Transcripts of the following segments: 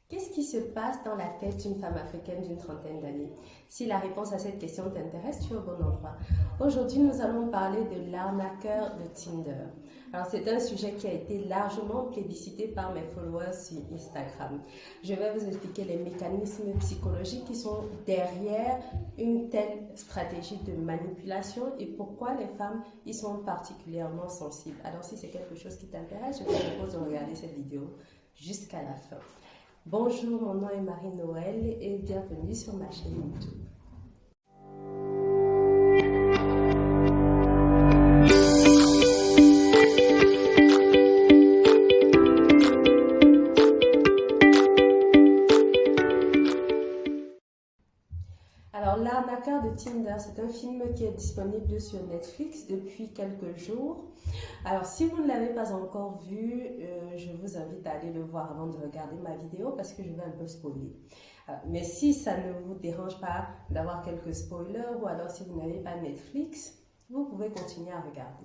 Qu'est-ce qui se passe dans la tête d'une femme africaine d'une trentaine d'années? Si la réponse à cette question t'intéresse, tu es au bon endroit. Aujourd'hui, nous allons parler de l'arnaqueur de Tinder. Alors, c'est un sujet qui a été largement plébiscité par mes followers sur Instagram. Je vais vous expliquer les mécanismes psychologiques qui sont derrière une telle stratégie de manipulation et pourquoi les femmes y sont particulièrement sensibles. Alors, si c'est quelque chose qui t'intéresse, je te propose de regarder cette vidéo jusqu'à la fin. Bonjour, mon nom est Marie-Noël et bienvenue sur ma chaîne YouTube. Alors, l'arnaqueur de Tinder, c'est un film qui est disponible sur Netflix depuis quelques jours. Alors, si vous ne l'avez pas encore vu, je vous invite à aller le voir avant de regarder ma vidéo parce que je vais un peu spoiler. Mais si ça ne vous dérange pas d'avoir quelques spoilers ou alors si vous n'avez pas Netflix, vous pouvez continuer à regarder.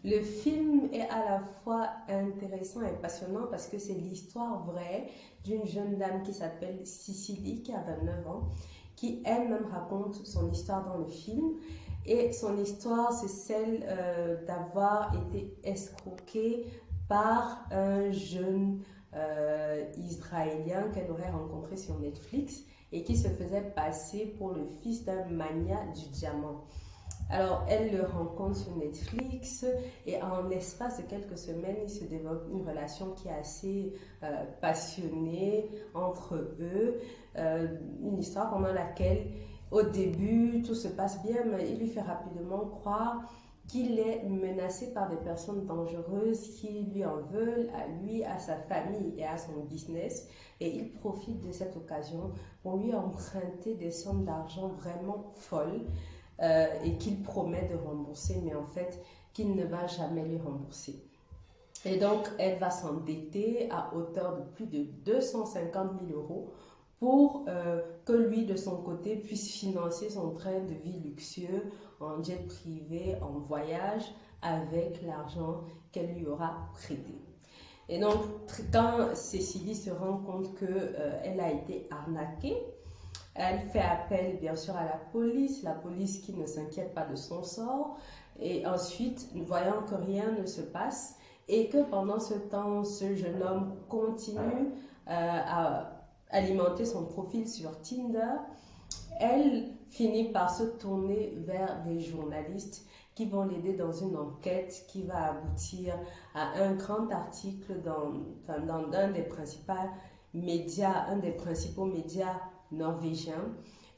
Le film est à la fois intéressant et passionnant parce que c'est l'histoire vraie d'une jeune dame qui s'appelle Cicely, qui a 29 ans, qui elle-même raconte son histoire dans le film. Et son histoire, c'est celle d'avoir été escroquée par un jeune Israélien qu'elle aurait rencontré sur Netflix et qui se faisait passer pour le fils d'un magnat du diamant. Alors, elle le rencontre sur Netflix et en l'espace de quelques semaines, il se développe une relation qui est assez passionnée entre eux. Une histoire pendant laquelle, au début, tout se passe bien, mais il lui fait rapidement croire qu'il est menacé par des personnes dangereuses qui lui en veulent, à lui, à sa famille et à son business. Et il profite de cette occasion pour lui emprunter des sommes d'argent vraiment folles. Et qu'il promet de rembourser, mais en fait, qu'il ne va jamais lui rembourser. Et donc, elle va s'endetter à hauteur de plus de 250 000 euros pour que lui, de son côté, puisse financer son train de vie luxueux en jet privé, en voyage, avec l'argent qu'elle lui aura prêté. Et donc, quand Cécilie se rend compte qu'elle a été arnaquée, elle fait appel bien sûr à la police qui ne s'inquiète pas de son sort. Et ensuite, voyant que rien ne se passe et que pendant ce temps, ce jeune homme continue à alimenter son profil sur Tinder, elle finit par se tourner vers des journalistes qui vont l'aider dans une enquête qui va aboutir à un grand article dans un des principaux médias norvégien.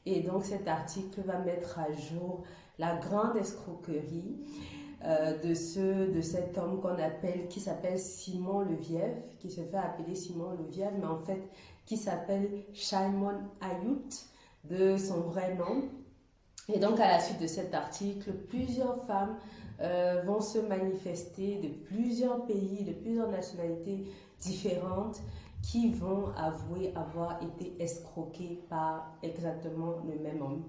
Et donc cet article va mettre à jour la grande escroquerie de cet homme qui s'appelle Simon Leviev, qui se fait appeler Simon Leviev, mais en fait qui s'appelle Shimon Ayut de son vrai nom. Et donc à la suite de cet article, plusieurs femmes vont se manifester de plusieurs pays, de plusieurs nationalités différentes qui vont avouer avoir été escroquées par exactement le même homme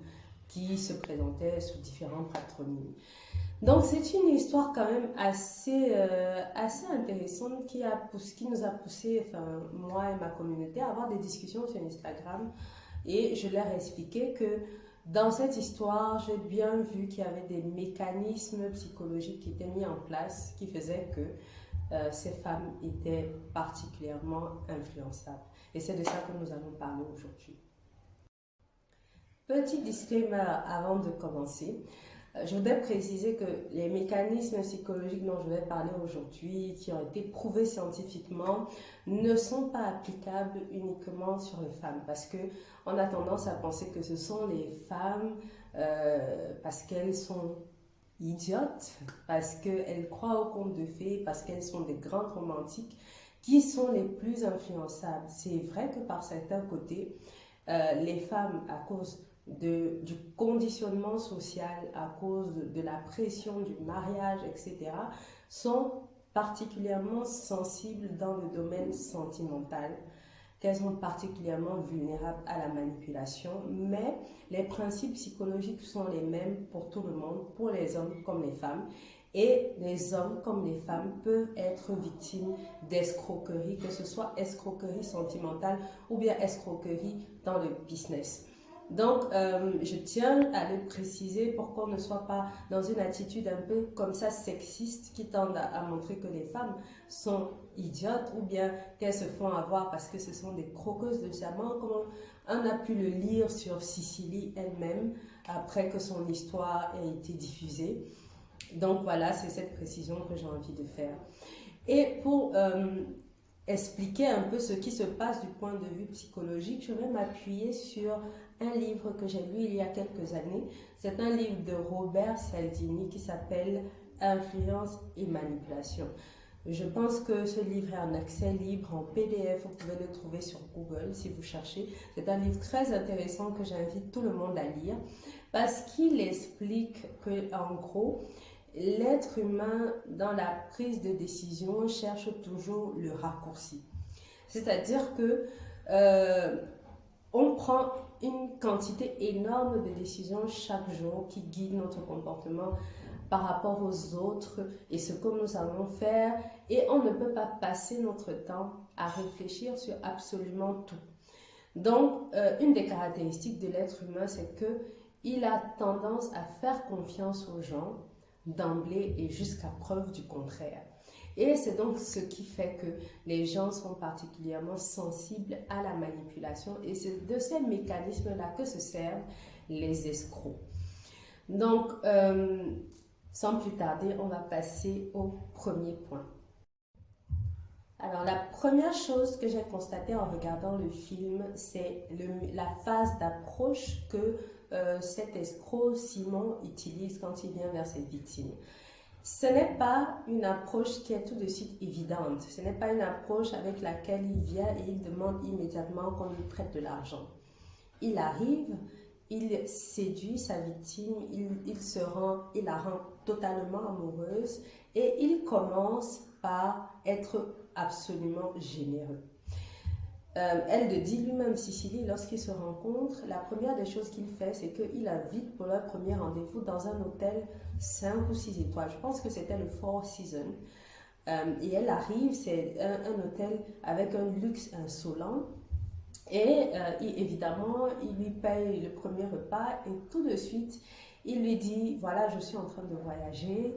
qui se présentait sous différents patronymes. Donc c'est une histoire quand même assez intéressante qui nous a poussé, enfin moi et ma communauté, à avoir des discussions sur Instagram et je leur ai expliqué que dans cette histoire, j'ai bien vu qu'il y avait des mécanismes psychologiques qui étaient mis en place qui faisaient que ces femmes étaient particulièrement influençables. Et c'est de ça que nous allons parler aujourd'hui. Petit disclaimer avant de commencer. Je voudrais préciser que les mécanismes psychologiques dont je vais parler aujourd'hui, qui ont été prouvés scientifiquement, ne sont pas applicables uniquement sur les femmes. Parce qu'on a tendance à penser que ce sont les femmes, parce qu'elles sont idiotes, parce qu'elles croient au conte de fées, parce qu'elles sont des grandes romantiques, qui sont les plus influençables. C'est vrai que par certains côtés, les femmes, à cause du conditionnement social, à cause de la pression du mariage, etc., sont particulièrement sensibles dans le domaine sentimental, qu'elles sont particulièrement vulnérables à la manipulation, mais les principes psychologiques sont les mêmes pour tout le monde, pour les hommes comme les femmes. Et les hommes comme les femmes peuvent être victimes d'escroquerie, que ce soit escroquerie sentimentale ou bien escroquerie dans le business. Donc, je tiens à le préciser pour qu'on ne soit pas dans une attitude un peu comme ça sexiste qui tend à montrer que les femmes sont idiotes ou bien qu'elles se font avoir parce que ce sont des croqueuses de diamants, comme on a pu le lire sur Cicely elle-même après que son histoire ait été diffusée. Donc voilà, c'est cette précision que j'ai envie de faire. Et pour expliquer un peu ce qui se passe du point de vue psychologique, je vais m'appuyer sur un livre que j'ai lu il y a quelques années. C'est un livre de Robert Cialdini qui s'appelle Influence et manipulation. Je pense que ce livre est en accès libre, en PDF, vous pouvez le trouver sur Google si vous cherchez. C'est un livre très intéressant que j'invite tout le monde à lire parce qu'il explique que, en gros, l'être humain, dans la prise de décision, cherche toujours le raccourci. C'est-à-dire que on prend une quantité énorme de décisions chaque jour qui guident notre comportement par rapport aux autres et ce que nous allons faire. Et on ne peut pas passer notre temps à réfléchir sur absolument tout. Donc, une des caractéristiques de l'être humain, c'est qu'il a tendance à faire confiance aux gens d'emblée et jusqu'à preuve du contraire. Et c'est donc ce qui fait que les gens sont particulièrement sensibles à la manipulation et c'est de ces mécanismes-là que se servent les escrocs. Donc, sans plus tarder, on va passer au premier point. Alors, la première chose que j'ai constatée en regardant le film, c'est la phase d'approche que cet escroc Simon utilise quand il vient vers ses victimes. Ce n'est pas une approche qui est tout de suite évidente. Ce n'est pas une approche avec laquelle il vient et il demande immédiatement qu'on lui prête de l'argent. Il arrive, il séduit sa victime, il la rend totalement amoureuse et il commence par être absolument généreux. Elle le dit lui-même, Cicely, lorsqu'ils se rencontrent, la première des choses qu'il fait, c'est qu'il invite pour leur premier rendez-vous dans un hôtel 5 ou 6 étoiles. Je pense que c'était le Four Seasons. Et elle arrive, c'est un hôtel avec un luxe insolent. Et évidemment, il lui paye le premier repas et tout de suite, il lui dit, voilà, je suis en train de voyager,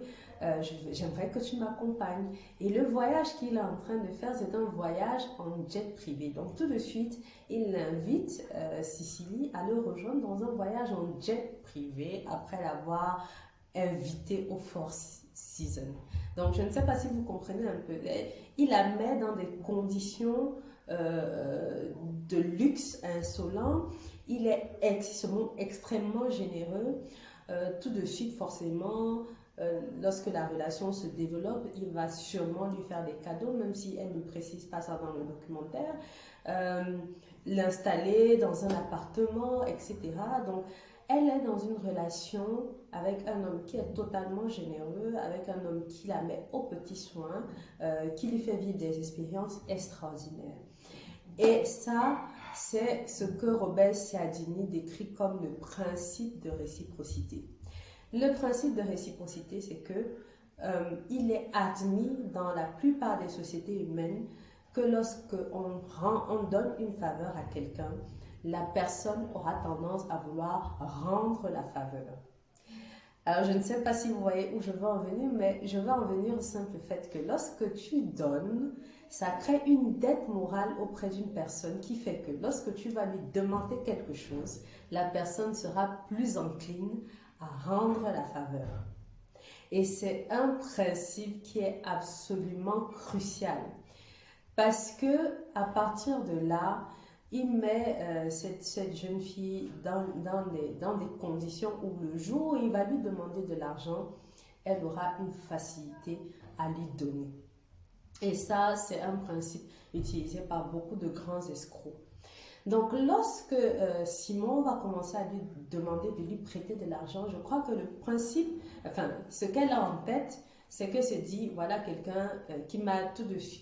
j'aimerais que tu m'accompagnes. Et le voyage qu'il est en train de faire, c'est un voyage en jet privé. Donc tout de suite, il invite Cicely à le rejoindre dans un voyage en jet privé après l'avoir invité au Four Seasons. Donc je ne sais pas si vous comprenez un peu. Il la met dans des conditions de luxe insolent. Il est extrêmement généreux. Tout de suite, forcément, lorsque la relation se développe, il va sûrement lui faire des cadeaux, même si elle ne précise pas ça dans le documentaire, l'installer dans un appartement, etc. Donc, elle est dans une relation avec un homme qui est totalement généreux, avec un homme qui la met aux petits soins, qui lui fait vivre des expériences extraordinaires. Et ça, c'est ce que Robert Cialdini décrit comme le principe de réciprocité. Le principe de réciprocité, c'est que il est admis dans la plupart des sociétés humaines que lorsqu'on donne une faveur à quelqu'un, la personne aura tendance à vouloir rendre la faveur. Alors, je ne sais pas si vous voyez où je veux en venir, mais je veux en venir au simple fait que lorsque tu donnes, ça crée une dette morale auprès d'une personne qui fait que lorsque tu vas lui demander quelque chose, la personne sera plus encline à rendre la faveur. Et c'est un principe qui est absolument crucial parce que à partir de là, il met cette jeune fille dans des conditions où le jour où il va lui demander de l'argent, elle aura une facilité à lui donner. Et ça, c'est un principe utilisé par beaucoup de grands escrocs. Donc, lorsque Simon va commencer à lui demander de lui prêter de l'argent, je crois que le principe, enfin, ce qu'elle a en tête, c'est que se dit, voilà quelqu'un qui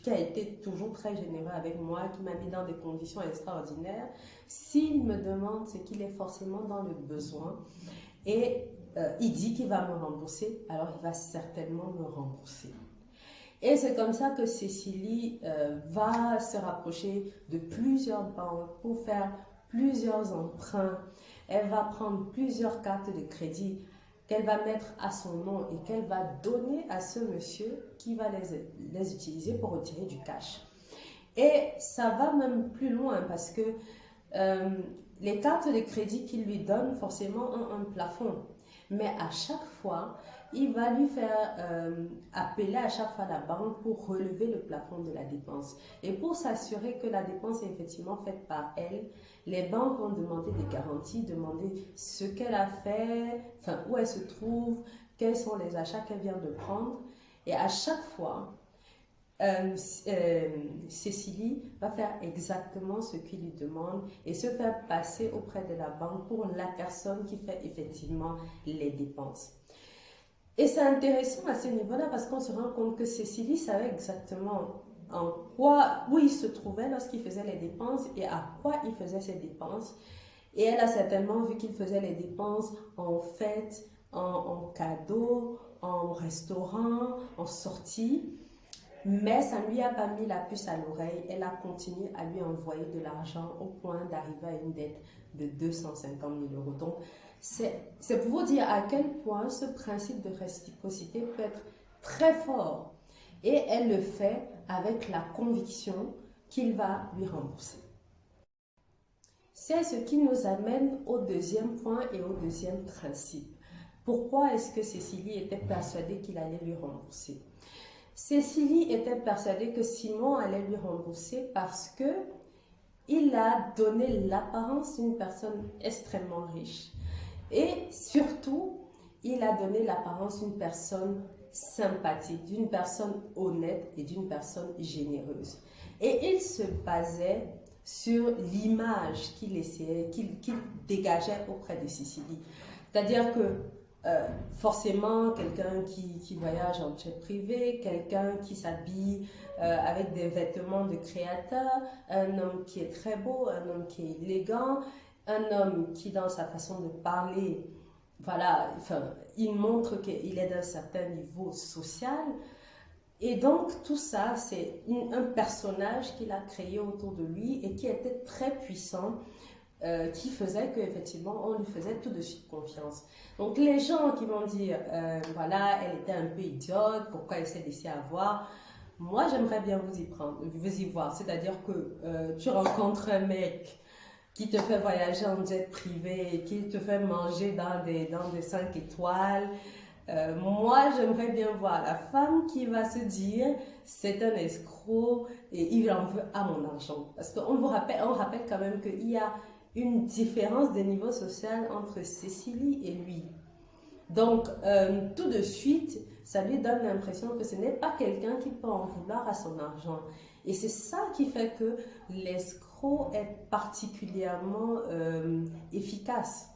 a été toujours très généreux avec moi, qui m'a mis dans des conditions extraordinaires. S'il me demande, c'est qu'il est forcément dans le besoin. Et il dit qu'il va me rembourser, alors il va certainement me rembourser. Et c'est comme ça que Cécilie va se rapprocher de plusieurs banques pour faire plusieurs emprunts. Elle va prendre plusieurs cartes de crédit qu'elle va mettre à son nom et qu'elle va donner à ce monsieur qui va les utiliser pour retirer du cash. Et ça va même plus loin parce que les cartes de crédit qu'il lui donne forcément ont un plafond. Mais à chaque fois, il va lui faire appeler à chaque fois la banque pour relever le plafond de la dépense. Et pour s'assurer que la dépense est effectivement faite par elle, les banques vont demander des garanties, demander ce qu'elle a fait, enfin où elle se trouve, quels sont les achats qu'elle vient de prendre. Et à chaque fois, Cécilie va faire exactement ce qu'il lui demande et se faire passer auprès de la banque pour la personne qui fait effectivement les dépenses. Et c'est intéressant à ce niveau-là parce qu'on se rend compte que Cécilie savait exactement où il se trouvait lorsqu'il faisait les dépenses et à quoi il faisait ses dépenses. Et elle a certainement vu qu'il faisait les dépenses en fête, en cadeau, en restaurant, en sortie. Mais ça ne lui a pas mis la puce à l'oreille. Elle a continué à lui envoyer de l'argent au point d'arriver à une dette de 250 000 euros. Donc, c'est pour vous dire à quel point ce principe de réciprocité peut être très fort. Et elle le fait avec la conviction qu'il va lui rembourser. C'est ce qui nous amène au deuxième point et au deuxième principe. Pourquoi est-ce que Cécilie était persuadée qu'il allait lui rembourser? Cécilie était persuadée que Simon allait lui rembourser parce que il a donné l'apparence d'une personne extrêmement riche et surtout, il a donné l'apparence d'une personne sympathique, d'une personne honnête et d'une personne généreuse. Et il se basait sur l'image qu'il dégageait auprès de Cécilie. C'est-à-dire que forcément, quelqu'un qui voyage en jet privé, quelqu'un qui s'habille avec des vêtements de créateur, un homme qui est très beau, un homme qui est élégant, un homme qui, dans sa façon de parler, voilà, enfin, il montre qu'il est d'un certain niveau social. Et donc, tout ça, c'est un personnage qu'il a créé autour de lui et qui était très puissant. Qui faisait qu'effectivement, on lui faisait tout de suite confiance. Donc, les gens qui vont dire, voilà, elle était un peu idiote, pourquoi elle s'est laissée avoir, moi, j'aimerais bien vous y voir. C'est-à-dire que tu rencontres un mec qui te fait voyager en jet privé, qui te fait manger dans des 5 étoiles. Moi, j'aimerais bien voir la femme qui va se dire, c'est un escroc et il en veut à mon argent. Parce qu'on rappelle quand même qu'il y a une différence de niveau social entre Cécilie et lui. Donc, tout de suite, ça lui donne l'impression que ce n'est pas quelqu'un qui peut en vouloir à son argent. Et c'est ça qui fait que l'escroc est particulièrement efficace.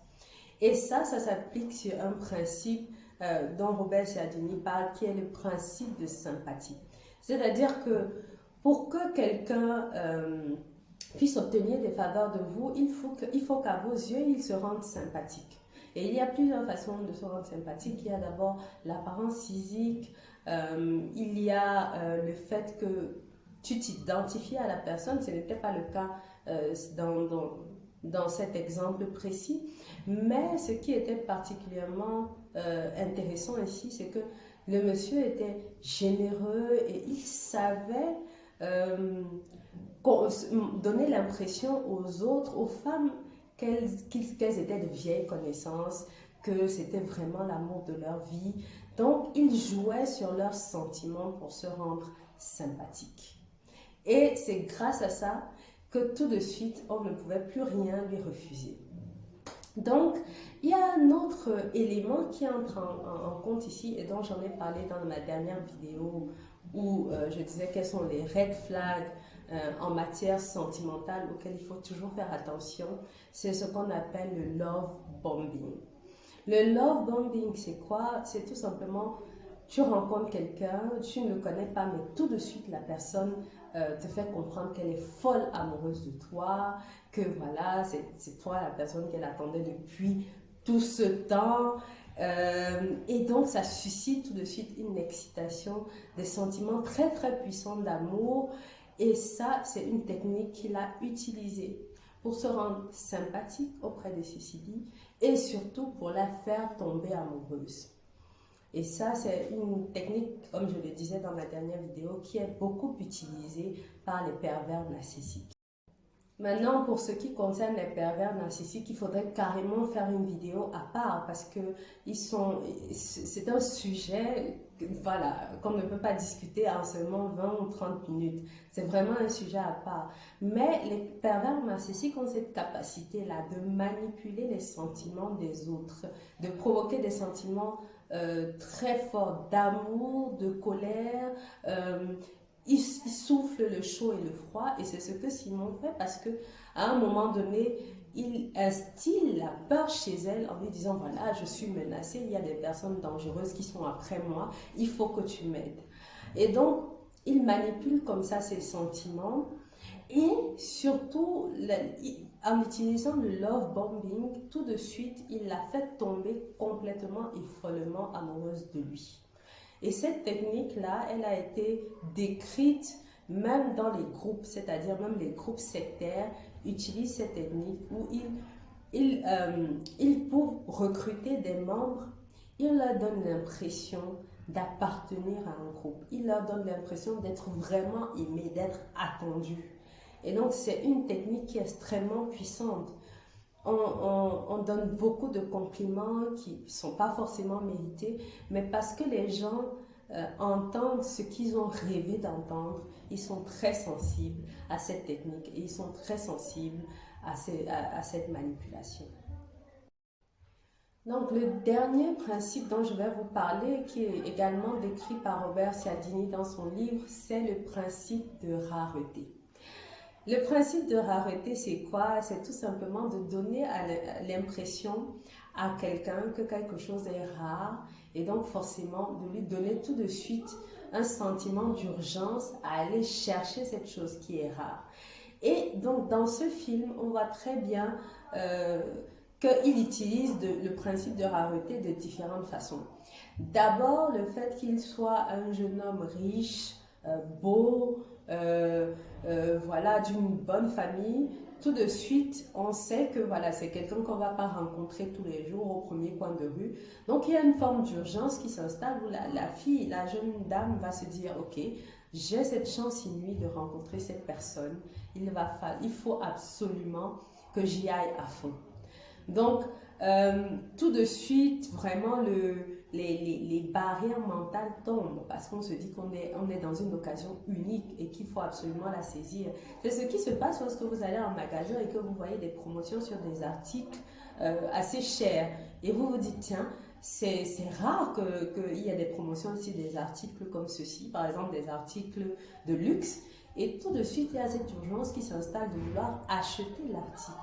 Et ça s'applique sur un principe dont Robert Cialdini parle, qui est le principe de sympathie. C'est-à-dire que pour que quelqu'un puisse obtenir des faveurs de vous, il faut qu'à vos yeux, il se rende sympathique. Et il y a plusieurs façons de se rendre sympathique. Il y a d'abord l'apparence physique, il y a le fait que tu t'identifies à la personne, ce n'était pas le cas dans cet exemple précis, mais ce qui était particulièrement intéressant ici, c'est que le monsieur était généreux et il savait donner l'impression aux autres, aux femmes, qu'elles étaient de vieilles connaissances, que c'était vraiment l'amour de leur vie. Donc, il jouait sur leurs sentiments pour se rendre sympathique. Et c'est grâce à ça que tout de suite, on ne pouvait plus rien lui refuser. Donc, il y a un autre élément qui entre en compte ici et dont j'en ai parlé dans ma dernière vidéo où je disais quels sont les red flags en matière sentimentale auxquels il faut toujours faire attention. C'est ce qu'on appelle le love bombing. Le love bombing, c'est quoi? C'est tout simplement, tu rencontres quelqu'un, tu ne le connais pas, mais tout de suite la personne te fait comprendre qu'elle est folle amoureuse de toi, que voilà, c'est toi la personne qu'elle attendait depuis tout ce temps. Et donc, ça suscite tout de suite une excitation, des sentiments très très puissants d'amour. Et ça, c'est une technique qu'il a utilisée pour se rendre sympathique auprès de Cécilie et surtout pour la faire tomber amoureuse. Et ça, c'est une technique, comme je le disais dans ma dernière vidéo, qui est beaucoup utilisée par les pervers narcissiques. Maintenant, pour ce qui concerne les pervers narcissiques, il faudrait carrément faire une vidéo à part parce que c'est un sujet voilà, qu'on ne peut pas discuter en seulement 20 ou 30 minutes. C'est vraiment un sujet à part. Mais les pervers narcissiques ont cette capacité-là de manipuler les sentiments des autres, de provoquer des sentiments très forts d'amour, de colère. Il souffle le chaud et le froid et c'est ce que Simon fait parce que à un moment donné, il instille la peur chez elle en lui disant voilà, je suis menacée, il y a des personnes dangereuses qui sont après moi, il faut que tu m'aides. Et donc, il manipule comme ça ses sentiments et surtout, en utilisant le love bombing, tout de suite, il la fait tomber complètement et follement amoureuse de lui. Et cette technique-là, elle a été décrite même dans les groupes, c'est-à-dire même les groupes sectaires utilisent cette technique où pour recruter des membres, ils leur donnent l'impression d'appartenir à un groupe. Ils leur donnent l'impression d'être vraiment aimés, d'être attendus. Et donc, c'est une technique qui est extrêmement puissante. On donne beaucoup de compliments qui ne sont pas forcément mérités, mais parce que les gens entendent ce qu'ils ont rêvé d'entendre, ils sont très sensibles à cette technique et ils sont très sensibles à cette manipulation. Donc, le dernier principe dont je vais vous parler, qui est également décrit par Robert Cialdini dans son livre, c'est le principe de rareté. Le principe de rareté, c'est quoi? C'est tout simplement de donner l'impression à quelqu'un que quelque chose est rare et donc forcément de lui donner tout de suite un sentiment d'urgence à aller chercher cette chose qui est rare. Et donc dans ce film, on voit très bien qu'il utilise le principe de rareté de différentes façons. D'abord, le fait qu'il soit un jeune homme riche, beau, voilà, d'une bonne famille, tout de suite, on sait que voilà, c'est quelqu'un qu'on ne va pas rencontrer tous les jours au premier coin de rue. Donc, il y a une forme d'urgence qui s'installe où la jeune dame va se dire, ok, j'ai cette chance inouïe de rencontrer cette personne. Il faut absolument que j'y aille à fond. Donc, tout de suite, vraiment, les barrières mentales tombent parce qu'on se dit qu'on est dans une occasion unique et qu'il faut absolument la saisir. C'est ce qui se passe lorsque vous allez en magasin et que vous voyez des promotions sur des articles assez chers. Et vous vous dites, tiens, c'est rare qu'il y ait des promotions sur des articles comme ceci, par exemple des articles de luxe. Et tout de suite, il y a cette urgence qui s'installe de vouloir acheter l'article.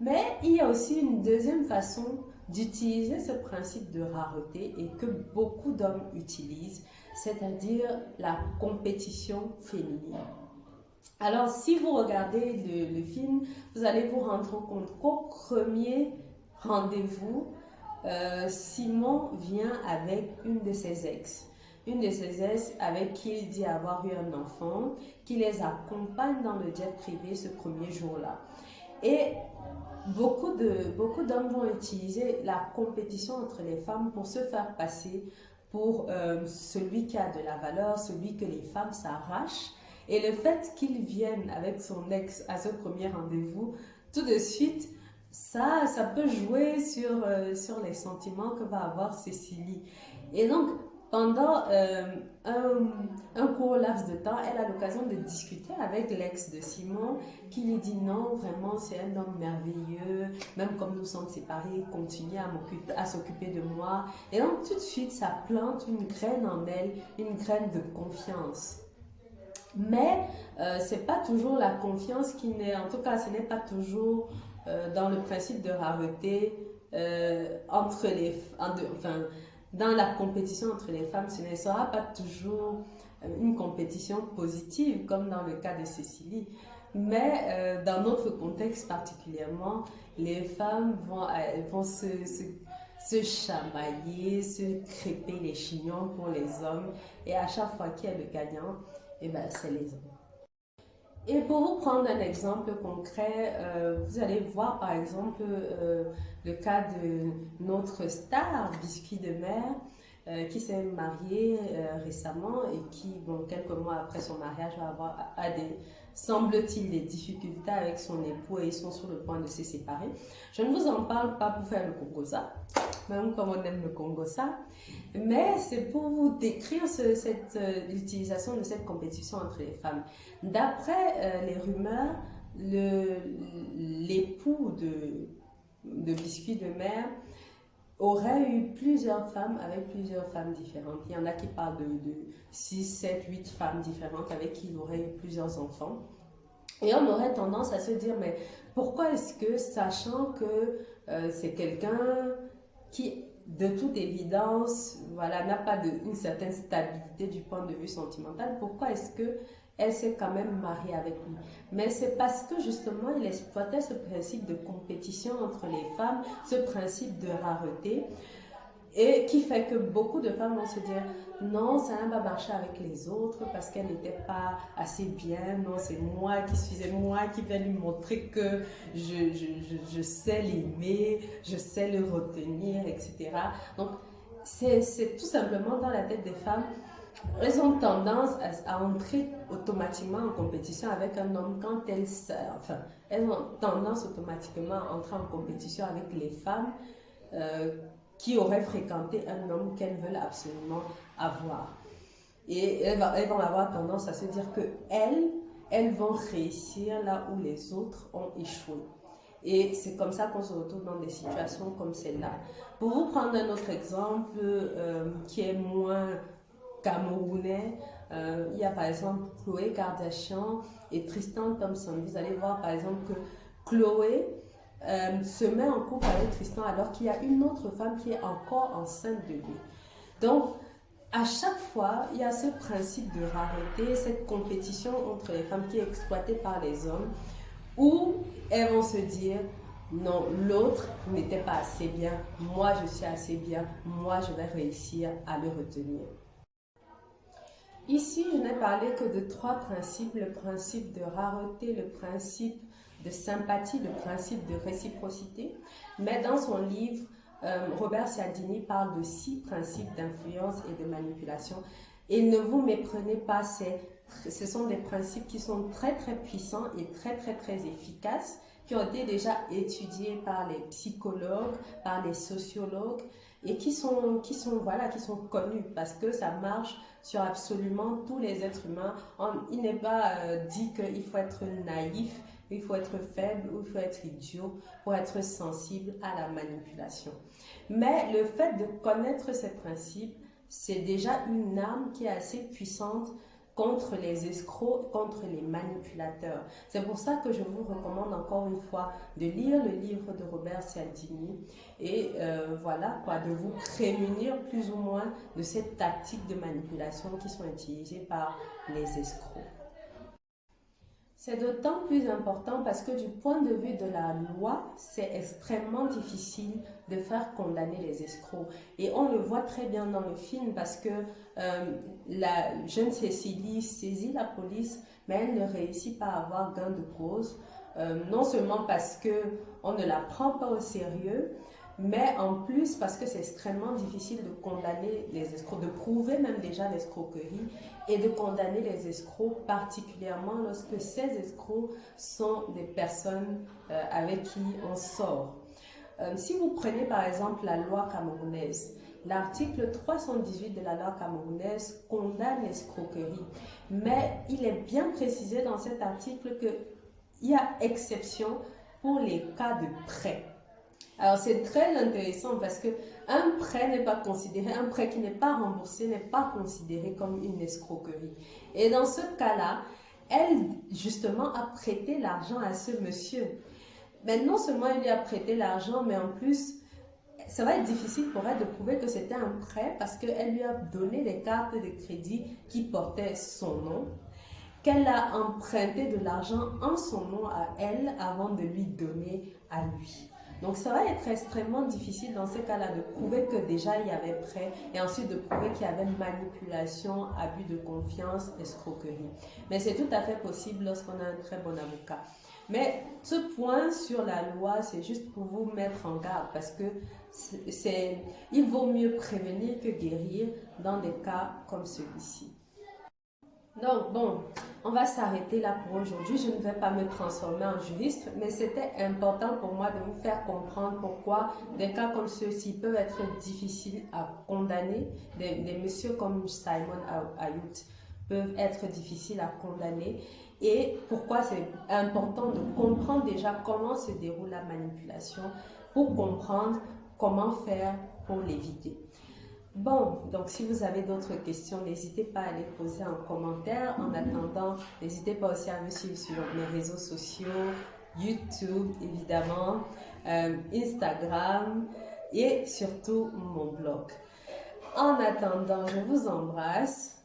Mais il y a aussi une deuxième façon d'utiliser ce principe de rareté et que beaucoup d'hommes utilisent, c'est-à-dire la compétition féminine. Alors, si vous regardez le film, vous allez vous rendre compte qu'au premier rendez-vous, Simon vient avec une de ses ex. Une de ses ex avec qui il dit avoir eu un enfant, qui les accompagne dans le jet privé ce premier jour-là. Et beaucoup d'hommes vont utiliser la compétition entre les femmes pour se faire passer pour celui qui a de la valeur, celui que les femmes s'arrachent. Et le fait qu'il vienne avec son ex à ce premier rendez-vous, tout de suite, ça peut jouer sur les sentiments que va avoir Cécilie. Et donc, pendant un court laps de temps, elle a l'occasion de discuter avec l'ex de Simon qui lui dit non, vraiment c'est un homme merveilleux, même comme nous sommes séparés, continue à s'occuper de moi. Et donc tout de suite, ça plante une graine en elle, une graine de confiance. Mais c'est pas toujours la confiance qui n'est, en tout cas ce n'est pas toujours dans le principe de rareté dans la compétition entre les femmes, ce ne sera pas toujours une compétition positive comme dans le cas de Cécilie. Mais dans notre contexte particulièrement, les femmes vont se chamailler, se crêper les chignons pour les hommes. Et à chaque fois qu'il y a le gagnant, eh ben, c'est les hommes. Et pour vous prendre un exemple concret, vous allez voir par exemple le cas de notre star Biscuit de Mer qui s'est marié récemment et qui, bon, quelques mois après son mariage, va avoir semble-t-il, des difficultés avec son époux et ils sont sur le point de se séparer. Je ne vous en parle pas pour faire le Congosa, même comme on aime le Congosa, mais c'est pour vous décrire l'utilisation de cette compétition entre les femmes. D'après les rumeurs, l'époux de Biscuit de Mer aurait eu plusieurs femmes avec plusieurs femmes différentes. Il y en a qui parlent de 6, 7, 8 femmes différentes avec qui il aurait eu plusieurs enfants. Et on aurait tendance à se dire, mais pourquoi est-ce que, sachant que c'est quelqu'un qui, de toute évidence, voilà, n'a pas une certaine stabilité du point de vue sentimental, pourquoi est-ce que elle s'est quand même mariée avec lui? Mais c'est parce que justement, il exploitait ce principe de compétition entre les femmes, ce principe de rareté, et qui fait que beaucoup de femmes vont se dire non, ça n'a pas marché avec les autres parce qu'elle n'était pas assez bien, non, c'est moi qui vais lui montrer que je sais l'aimer, je sais le retenir, etc. Donc, c'est tout simplement dans la tête des femmes. Elles ont tendance à entrer automatiquement en compétition avec un homme quand elles ont tendance automatiquement à entrer en compétition avec les femmes qui auraient fréquenté un homme qu'elles veulent absolument avoir. Et elles vont avoir tendance à se dire que elles vont réussir là où les autres ont échoué. Et c'est comme ça qu'on se retrouve dans des situations comme celle-là. Pour vous prendre un autre exemple qui est moins camerounais, il y a par exemple Khloé Kardashian et Tristan Thompson. Vous allez voir par exemple que Khloé se met en couple avec Tristan alors qu'il y a une autre femme qui est encore enceinte de lui. Donc, à chaque fois, il y a ce principe de rareté, cette compétition entre les femmes qui est exploitée par les hommes, où elles vont se dire non, l'autre n'était pas assez bien, moi je suis assez bien, moi je vais réussir à le retenir. Ici, je n'ai parlé que de 3 principes, le principe de rareté, le principe de sympathie, le principe de réciprocité. Mais dans son livre, Robert Cialdini parle de 6 principes d'influence et de manipulation. Et ne vous méprenez pas, ce sont des principes qui sont très très puissants et très très très efficaces, qui ont été déjà étudiés par les psychologues, par les sociologues, et qui sont connus parce que ça marche sur absolument tous les êtres humains. Il n'est pas dit qu'il faut être naïf, il faut être faible ou il faut être idiot pour être sensible à la manipulation. Mais le fait de connaître ces principes, c'est déjà une arme qui est assez puissante contre les escrocs, contre les manipulateurs. C'est pour ça que je vous recommande encore une fois de lire le livre de Robert Cialdini et voilà quoi, de vous prémunir plus ou moins de ces tactiques de manipulation qui sont utilisées par les escrocs. C'est d'autant plus important parce que du point de vue de la loi, c'est extrêmement difficile de faire condamner les escrocs. Et on le voit très bien dans le film parce que la jeune Cécilie saisit la police, mais elle ne réussit pas à avoir gain de cause. Non seulement parce qu'on ne la prend pas au sérieux, mais en plus parce que c'est extrêmement difficile de condamner les escrocs, de prouver même déjà l'escroquerie et de condamner les escrocs, particulièrement lorsque ces escrocs sont des personnes avec qui on sort. Si vous prenez par exemple la loi camerounaise, l'article 318 de la loi camerounaise condamne l'escroquerie, mais il est bien précisé dans cet article qu'il y a exception pour les cas de prêt. Alors c'est très intéressant parce qu'un prêt n'est pas considéré, un prêt qui n'est pas remboursé n'est pas considéré comme une escroquerie. Et dans ce cas-là, elle justement a prêté l'argent à ce monsieur. Mais non seulement elle lui a prêté l'argent, mais en plus, ça va être difficile pour elle de prouver que c'était un prêt parce qu'elle lui a donné des cartes de crédit qui portaient son nom, qu'elle a emprunté de l'argent en son nom à elle avant de lui donner à lui. Donc ça va être extrêmement difficile dans ces cas-là de prouver que déjà il y avait prêt et ensuite de prouver qu'il y avait manipulation, abus de confiance, escroquerie. Mais c'est tout à fait possible lorsqu'on a un très bon avocat. Mais ce point sur la loi, c'est juste pour vous mettre en garde parce que il vaut mieux prévenir que guérir dans des cas comme celui-ci. Donc bon, on va s'arrêter là pour aujourd'hui. Je ne vais pas me transformer en juriste, mais c'était important pour moi de vous faire comprendre pourquoi des cas comme ceux-ci peuvent être difficiles à condamner. Des messieurs comme Simon Ayut peuvent être difficiles à condamner et pourquoi c'est important de comprendre déjà comment se déroule la manipulation pour comprendre comment faire pour l'éviter. Bon, donc si vous avez d'autres questions, n'hésitez pas à les poser en commentaire. En attendant, n'hésitez pas aussi à me suivre sur mes réseaux sociaux, YouTube évidemment, Instagram et surtout mon blog. En attendant, je vous embrasse.